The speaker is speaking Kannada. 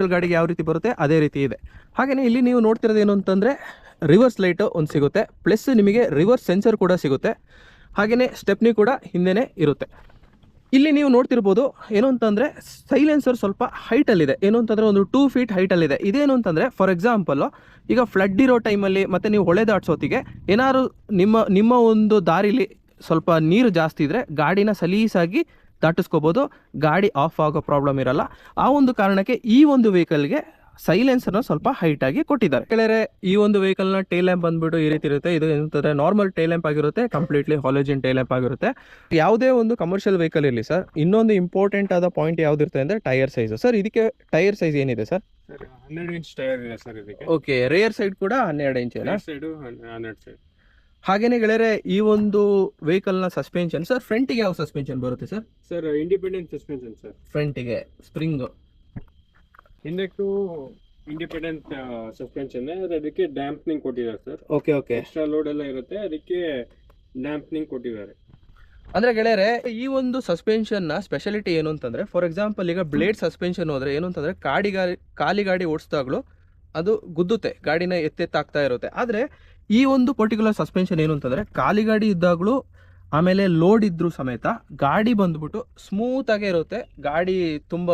ಗಾಡಿಗೆ ಯಾವ ರೀತಿ ಬರುತ್ತೆ ಅದೇ ರೀತಿ ಇದೆ. ಹಾಗೆಯೇ ಇಲ್ಲಿ ನೀವು ನೋಡ್ತಿರೋದು ಏನು ಅಂತಂದರೆ ರಿವರ್ಸ್ ಲೈಟು ಒಂದು ಸಿಗುತ್ತೆ, ಪ್ಲಸ್ ನಿಮಗೆ ರಿವರ್ಸ್ ಸೆನ್ಸರ್ ಕೂಡ ಸಿಗುತ್ತೆ. ಹಾಗೆಯೇ ಸ್ಟೆಪ್ನಿ ಕೂಡ ಹಿಂದೆನೇ ಇರುತ್ತೆ. ಇಲ್ಲಿ ನೀವು ನೋಡ್ತಿರ್ಬೋದು ಏನು ಅಂತಂದರೆ ಸೈಲೆನ್ಸರ್ ಸ್ವಲ್ಪ ಹೈಟಲ್ಲಿದೆ, ಏನು ಅಂತಂದರೆ ಒಂದು 2 ಫೀಟ್ ಹೈಟಲ್ಲಿದೆ. ಇದೇನು ಅಂತಂದರೆ ಫಾರ್ ಎಕ್ಸಾಂಪಲ್ಲು ಈಗ ಫ್ಲಡ್ ಇರೋ ಟೈಮಲ್ಲಿ ಮತ್ತು ನೀವು ಹೊಳೆ ದಾಟ್ಸೋತ್ತಿಗೆ ಏನಾದ್ರು ನಿಮ್ಮ ಒಂದು ದಾರಿಲಿ ಸ್ವಲ್ಪ ನೀರು ಜಾಸ್ತಿ ಇದ್ದರೆ ಗಾಡಿನ ಸಲೀಸಾಗಿ ದಾಟಿಸ್ಕೋಬೋದು, ಗಾಡಿ ಆಫ್ ಆಗೋ ಪ್ರಾಬ್ಲಮ್ ಇರಲ್ಲ. ಆ ಒಂದು ಕಾರಣಕ್ಕೆ ಈ ಒಂದು ವೆಹಿಕಲ್ಗೆ ಸೈಲೆನ್ಸರ್ನ ಸ್ವಲ್ಪ ಹೈಟಾಗಿ ಕೊಟ್ಟಿದ್ದಾರೆ. ಕೆಳಗೆ ಈ ಒಂದು ವೆಹಿಕಲ್ನ ಟೇಲ್ ಲ್ಯಾಂಪ್ ಬಂದ್ಬಿಟ್ಟು ಈ ರೀತಿ ಇರುತ್ತೆ. ಇದು ಏನಂತಂದರೆ ನಾರ್ಮಲ್ ಟೇಲ್ ಲ್ಯಾಂಪ್ ಆಗಿರುತ್ತೆ, ಕಂಪ್ಲೀಟ್ಲಿ ಹಾಲೋಜನ್ ಟೇಲ್ ಲ್ಯಾಂಪ್ ಆಗಿರುತ್ತೆ. ಯಾವುದೇ ಒಂದು ಕಮರ್ಷಿಯಲ್ ವೆಹಿಕಲ್ ಇರಲಿ ಸರ್, ಇನ್ನೊಂದು ಇಂಪಾರ್ಟೆಂಟ್ ಆದ ಪಾಯಿಂಟ್ ಯಾವುದಿರುತ್ತೆ ಅಂದರೆ ಟೈರ್ ಸೈಜ್. ಸರ್ ಇದಕ್ಕೆ ಟೈರ್ ಸೈಜ್ ಏನಿದೆ ಸರ್? 12 ಇಂಚ್ ಟೈರ್ ಇದೆ ಸರ್ ಇದಕ್ಕೆ. ಓಕೆ, ರೇರ್ ಸೈಡ್ ಕೂಡ 12 ಇಂಚ್ ಸೈಡು 12 ಸೈಡ್. ಹಾಗೇನೆ ಗೆಳೆಯರೆ ಈ ಒಂದು ವೆಹಿಕಲ್ನ ಸಸ್ಪೆನ್ಷನ್ ಸರ್, ಫ್ರಂಟಿಗೆ ಯಾವ ಸಸ್ಪೆನ್ಷನ್ ಬರುತ್ತೆ sir? Sir independent suspension sir. ಫ್ರಂಟಿಗೆ ಸ್ಪ್ರಿಂಗು, ಹಿಂದಕ್ಕೂ ಇಂಡಿಪೆಂಡೆಂಟ್ ಸಸ್ಪೆನ್ಷನ್, ಅದಕ್ಕೆ ಡ್ಯಾಂಪ್ನಿಂಗ್ ಕೊಟ್ಟಿದ್ದಾರೆ sir. Okay okay, extra load ಎಲ್ಲ ಇರುತ್ತೆ, ಅದಕ್ಕೆ ಡ್ಯಾಂಪ್ನಿಂಗ್ ಕೊಟ್ಟಿದ್ದಾರೆ. ಅಂದರೆ ಗೆಳೆಯರೆ ಈ ಒಂದು ಸಸ್ಪೆನ್ಷನ್ನ ಸ್ಪೆಷಾಲಿಟಿ ಏನು ಅಂತಂದರೆ ಫಾರ್ ಎಕ್ಸಾಂಪಲ್ ಈಗ ಬ್ಲೇಡ್ ಸಸ್ಪೆನ್ಷನ್ ಹೋದರೆ ಏನು ಅಂತಂದರೆ ಖಾಲಿ ಗಾಡಿ ಓಡಿಸಿದಾಗಲೂ ಅದು ಗುದ್ದುತ್ತೆ, ಗಾಡಿನ ಎತ್ತೆತ್ತಾಗ್ತಾ ಇರುತ್ತೆ. ಆದರೆ ಈ ಒಂದು ಪರ್ಟಿಕ್ಯುಲರ್ ಸಸ್ಪೆನ್ಷನ್ ಏನು ಅಂತಂದರೆ ಖಾಲಿ ಗಾಡಿ ಇದ್ದಾಗಲೂ ಆಮೇಲೆ ಲೋಡ್ ಇದ್ರೂ ಸಮೇತ ಗಾಡಿ ಬಂದ್ಬಿಟ್ಟು ಸ್ಮೂತಾಗೇ ಇರುತ್ತೆ. ಗಾಡಿ ತುಂಬ